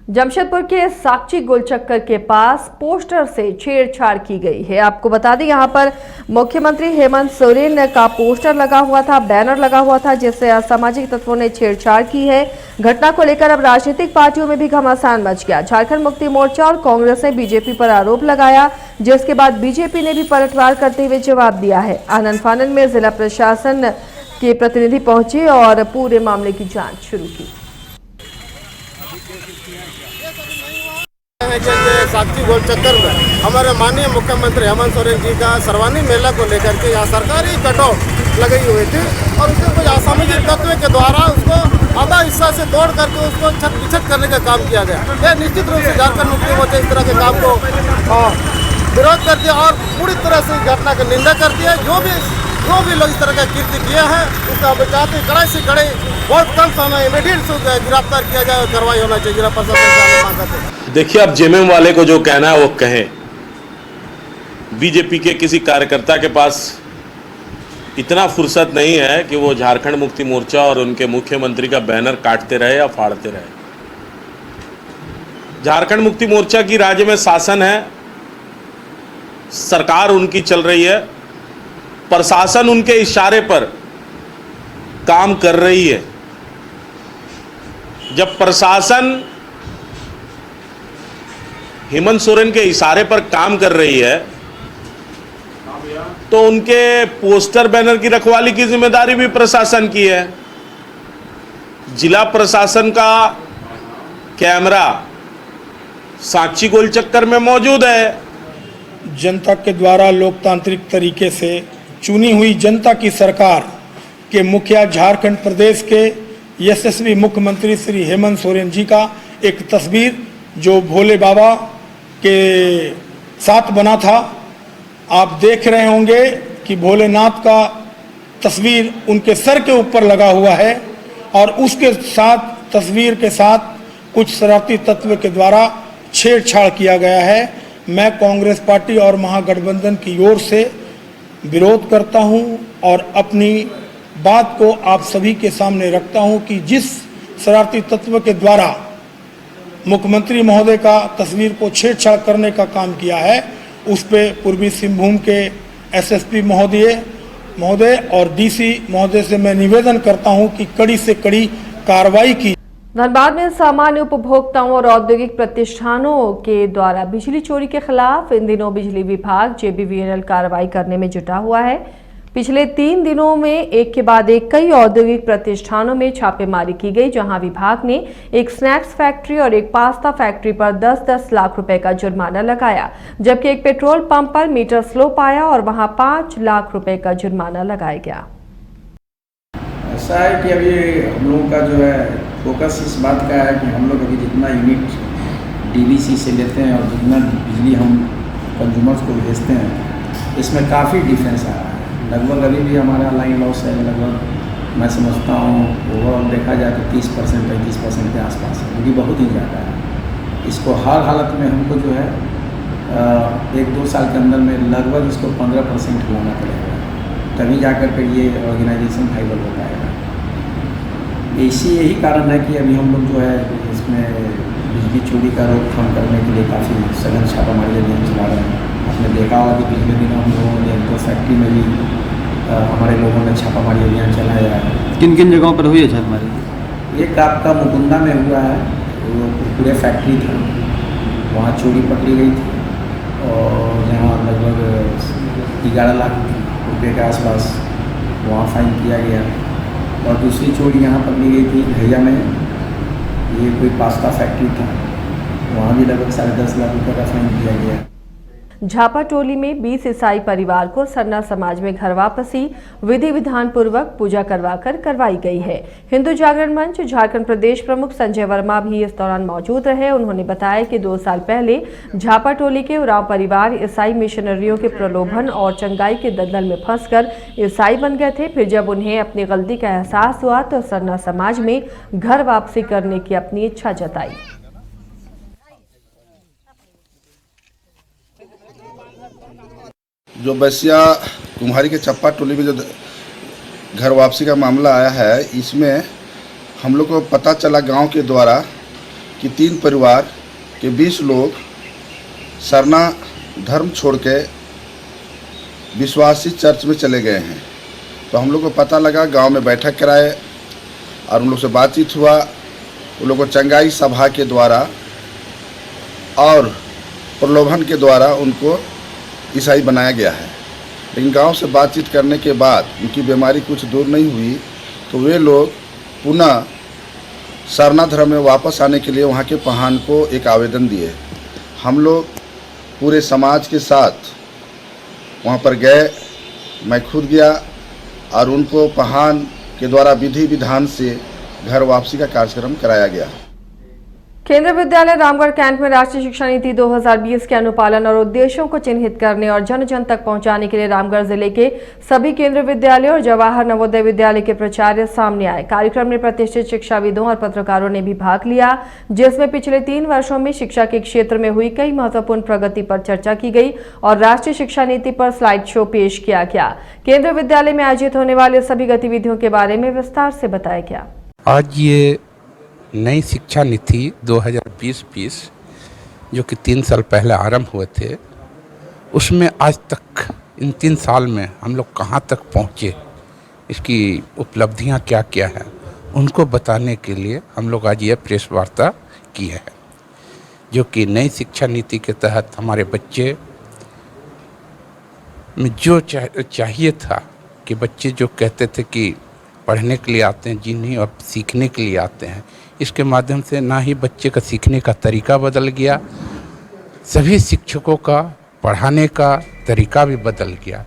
जमशेदपुर के साक्षी गोलचक्कर के पास पोस्टर से छेड़छाड़ की गई है। आपको बता दें, यहां पर मुख्यमंत्री हेमंत सोरेन का पोस्टर लगा हुआ था, बैनर लगा हुआ था, जिससे असामाजिक तत्वों ने छेड़छाड़ की है। घटना को लेकर अब राजनीतिक पार्टियों में भी घमासान मच गया। झारखंड मुक्ति मोर्चा और कांग्रेस ने बीजेपी पर आरोप लगाया, जिसके बाद बीजेपी ने भी पलटवार करते हुए जवाब दिया है। आनन फानन में जिला प्रशासन के प्रतिनिधि पहुंचे और पूरे मामले की जाँच शुरू की। साक्षी गोलचक्कर में हमारे माननीय मुख्यमंत्री हेमंत सोरेन जी का सर्वानी मेला को लेकर के यहाँ सरकारी कटआउट लगाई हुई थी और उसके कुछ असामाजिक तत्व के द्वारा उसको आधा हिस्सा से तोड़ करके उसको छत बिछत करने का काम किया गया। यह निश्चित रूप से झारखंड मुक्ति मोर्चा इस तरह के काम को विरोध करती है और पूरी तरह से घटना की निंदा करती है। जो भी लोग इस तरह का कृत्य किया है उसका बचाते कड़ाई से कड़ाई बहुत कम समय इमीडिएट गिरफ्तार किया जाए और कार्रवाई होना चाहिए। जिला प्रशासन मांग करते हैं। देखिए, अब जेएमएम वाले को जो कहना है वो कहें। बीजेपी के किसी कार्यकर्ता के पास इतना फुर्सत नहीं है कि वो झारखंड मुक्ति मोर्चा और उनके मुख्यमंत्री का बैनर काटते रहे या फाड़ते रहे। झारखंड मुक्ति मोर्चा की राज्य में शासन है, सरकार उनकी चल रही है, प्रशासन उनके इशारे पर काम कर रही है। जब प्रशासन हेमंत सोरेन के इशारे पर काम कर रही है तो उनके पोस्टर बैनर की रखवाली की जिम्मेदारी भी प्रशासन की है। जिला प्रशासन का कैमरा साक्षी गोलचक्कर में मौजूद है। जनता के द्वारा लोकतांत्रिक तरीके से चुनी हुई जनता की सरकार के मुखिया झारखंड प्रदेश के यशस्वी मुख्यमंत्री श्री हेमंत सोरेन जी का एक तस्वीर जो भोले बाबा के साथ बना था। आप देख रहे होंगे कि भोलेनाथ का तस्वीर उनके सर के ऊपर लगा हुआ है और उसके साथ तस्वीर के साथ कुछ शरारती तत्व के द्वारा छेड़छाड़ किया गया है। मैं कांग्रेस पार्टी और महागठबंधन की ओर से विरोध करता हूं और अपनी बात को आप सभी के सामने रखता हूं कि जिस शरारती तत्व के द्वारा मुख्यमंत्री महोदय का तस्वीर को छेड़छाड़ करने का काम किया है उस पे पूर्वी सिंहभूम के एसएसपी महोदय और डीसी महोदय से मैं निवेदन करता हूं कि कड़ी से कड़ी कार्रवाई की। धनबाद में सामान्य उपभोक्ताओं और औद्योगिक प्रतिष्ठानों के द्वारा बिजली चोरी के खिलाफ इन दिनों बिजली विभाग JBVNL कार्रवाई करने में जुटा हुआ है। पिछले 3 दिनों में एक के बाद एक कई औद्योगिक प्रतिष्ठानों में छापेमारी की गई, जहां विभाग ने एक स्नैक्स फैक्ट्री और एक पास्ता फैक्ट्री पर 10-10 लाख रुपए का जुर्माना लगाया, जबकि एक पेट्रोल पंप पर मीटर स्लो पाया और वहां 5 लाख रुपए का जुर्माना लगाया गया। ऐसा है कि अभी हम लोगों का जो है फोकस इस बात का है कि हम लोग अभी जितना यूनिट DVC से लेते हैं और जितना बिजली हम कंज्यूमर्स को भेजते हैं इसमें काफ़ी डिफरेंस आ रहा है। लगभग अभी भी हमारा लाइन लॉस है, लगभग मैं समझता हूँ ओवरऑल देखा जाए तो 30% 35% के आसपास है, क्योंकि बहुत ही ज़्यादा है। इसको हर हालत में हमको जो है 1-2 साल के अंदर में लगभग इसको 15% लाना पड़ेगा, तभी जाकर के ये ऑर्गेनाइजेशन फाइबल हो पाएगा। यही कारण है कि अभी हम लोग जो है इसमें बिजली चोरी का रोकथाम करने के लिए काफ़ी सघन छापामारी अभियान चला रहे हैं। आपने देखा होगा कि पिछले दिनों हम लोगों ने तो फैक्ट्री में भी हमारे लोगों ने छापामारी अभियान चलाया है। किन किन जगहों पर हुई है छापामारी? एक आपका मुकुंदा में हुआ है, वो पूरे फैक्ट्री था, वहाँ चोरी पकड़ी गई थी और जहाँ लगभग 11 लाख रुपये के आसपास वहाँ फाइन किया गया। और दूसरी चोरी यहाँ पकड़ी गई थी भैया में, ये कोई पास्ता फैक्ट्री था, वहाँ भी लगभग 10.5 लाख रुपये का फाइन किया गया। झापा टोली में 20 ईसाई परिवार को सरना समाज में घर वापसी विधि विधान पूर्वक पूजा करवाकर करवाई गई है। हिंदू जागरण मंच झारखंड प्रदेश प्रमुख संजय वर्मा भी इस दौरान मौजूद रहे। उन्होंने बताया कि 2 साल पहले झापा टोली के उरांव परिवार ईसाई मिशनरियों के प्रलोभन और चंगाई के दलदल में फंसकर ईसाई बन गए थे। फिर जब उन्हें अपनी गलती का एहसास हुआ तो सरना समाज में घर वापसी करने की अपनी इच्छा जताई। जो बैसिया कुम्हारी के चप्पा टोली में जो घर वापसी का मामला आया है, इसमें हम लोग को पता चला गांव के द्वारा कि 3 परिवार के 20 लोग सरना धर्म छोड़ के विश्वासी चर्च में चले गए हैं। तो हम लोग को पता लगा, गांव में बैठक कराए और उन लोग से बातचीत हुआ। उन लोग को चंगाई सभा के द्वारा और प्रलोभन के द्वारा उनको ईसाई बनाया गया है। लेकिन गांव से बातचीत करने के बाद उनकी बीमारी कुछ दूर नहीं हुई, तो वे लोग पुनः सरना धर्म में वापस आने के लिए वहां के प्रधान को एक आवेदन दिए। हम लोग पूरे समाज के साथ वहां पर गए, मैं खुद गया और उनको प्रधान के द्वारा विधि विधान से घर वापसी का कार्यक्रम कराया गया। केंद्रीय विद्यालय रामगढ़ कैंट में राष्ट्रीय शिक्षा नीति 2020 के अनुपालन और उद्देश्यों को चिन्हित करने और जन जन तक पहुंचाने के लिए रामगढ़ जिले के सभी केंद्रीय विद्यालयों और जवाहर नवोदय विद्यालय के प्राचार्य सामने आए। कार्यक्रम में प्रतिष्ठित शिक्षाविदों और पत्रकारों ने भी भाग लिया, जिसमें पिछले 3 वर्षों में शिक्षा के क्षेत्र में हुई कई महत्वपूर्ण प्रगति पर चर्चा की गई और राष्ट्रीय शिक्षा नीति पर स्लाइड शो पेश किया गया। केंद्रीय विद्यालय में आयोजित होने वाले सभी गतिविधियों के बारे में विस्तार से बताया गया। आज ये नई शिक्षा नीति 2020 जो कि 3 साल पहले आरंभ हुए थे, उसमें आज तक इन 3 साल में हम लोग कहाँ तक पहुँचे, इसकी उपलब्धियाँ क्या क्या हैं, उनको बताने के लिए हम लोग आज ये प्रेस वार्ता की है। जो कि नई शिक्षा नीति के तहत हमारे बच्चे में जो चाहिए था कि बच्चे जो कहते थे कि पढ़ने के लिए आते हैं, जी नहीं, और सीखने के लिए आते हैं, इसके माध्यम से ना ही बच्चे का सीखने का तरीका बदल गया, सभी शिक्षकों का पढ़ाने का तरीका भी बदल गया।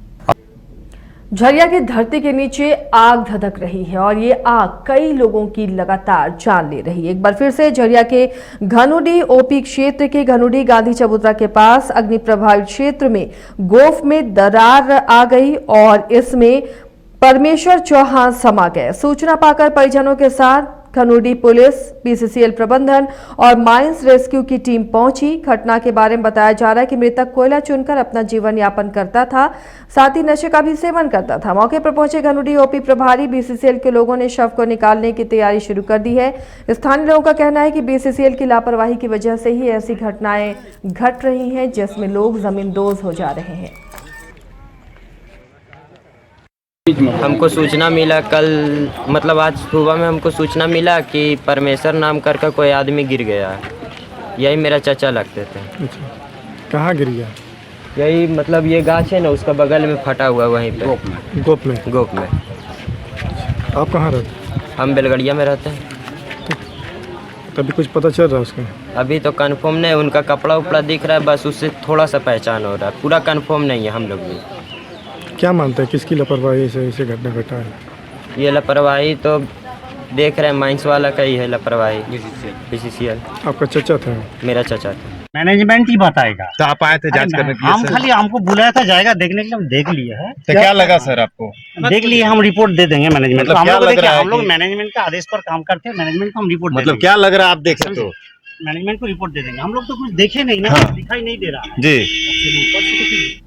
झरिया की धरती के नीचे आग धधक रही है और ये आग कई लोगों की लगातार जान ले रही है। एक बार फिर से झरिया के घनुडी ओपी क्षेत्र के घनुडी गांधी चबूतरा के पास अग्नि प्रभावित क्षेत्र में गोफ में दरार आ गई और इसमें परमेश्वर चौहान समा गए। सूचना पाकर परिजनों के साथ घनुडी पुलिस, बीसीसीएल प्रबंधन और माइंस रेस्क्यू की टीम पहुंची। घटना के बारे में बताया जा रहा है कि मृतक कोयला चुनकर अपना जीवन यापन करता था, साथ ही नशे का भी सेवन करता था। मौके पर पहुंचे घनुडी ओपी प्रभारी बीसीसीएल के लोगों ने शव को निकालने की तैयारी शुरू कर दी है। स्थानीय लोगों का कहना है कि बीसीसीएल की लापरवाही की वजह से ही ऐसी घटनाएं घट रही हैं, जिसमें लोग जमींदोज हो जा रहे हैं। हमको सूचना मिला कल, मतलब आज सुबह में हमको सूचना मिला कि परमेश्वर नाम करके कोई आदमी गिर गया है। यही मेरा चाचा लगते थे। अच्छा, कहाँ गिर गया? यही मतलब ये गाछ है ना, उसका बगल में फटा हुआ वहीं पे। गोप में। आप कहाँ रहते? हम बेलगड़िया में रहते हैं। तभी कुछ पता चल रहा है उसका? अभी तो कंफर्म नहीं, उनका कपड़ा उपड़ा दिख रहा है, बस उससे थोड़ा सा पहचान हो रहा है, पूरा कंफर्म नहीं है। हम लोग भी क्या मानते हैं किसकी लापरवाही से ऐसे घटना घटा है? ये लापरवाही तो देख रहे हैं माइंस वाला का ही है लापरवाही, बीसीसीएल। आपका चाचा था? मेरा चाचा था। मैनेजमेंट ही बताएगा। तो आप आए थे जांच करने के लिए? हम खाली, हमको बुलाया था जाएगा देखने के लिए, हम देख लिए है। तो क्या लगा सर आपको? देख लिए, हम रिपोर्ट दे देंगे मैनेजमेंट को। हम लोग कि... मैनेजमेंट के आदेश पर काम करते हैं, मैनेजमेंट को हम रिपोर्ट मतलब क्या लग रहा है आप देखे तो? मैनेजमेंट को रिपोर्ट दे देंगे। हम लोग तो कुछ देखे नहीं ना, दिखाई नहीं दे रहा जी।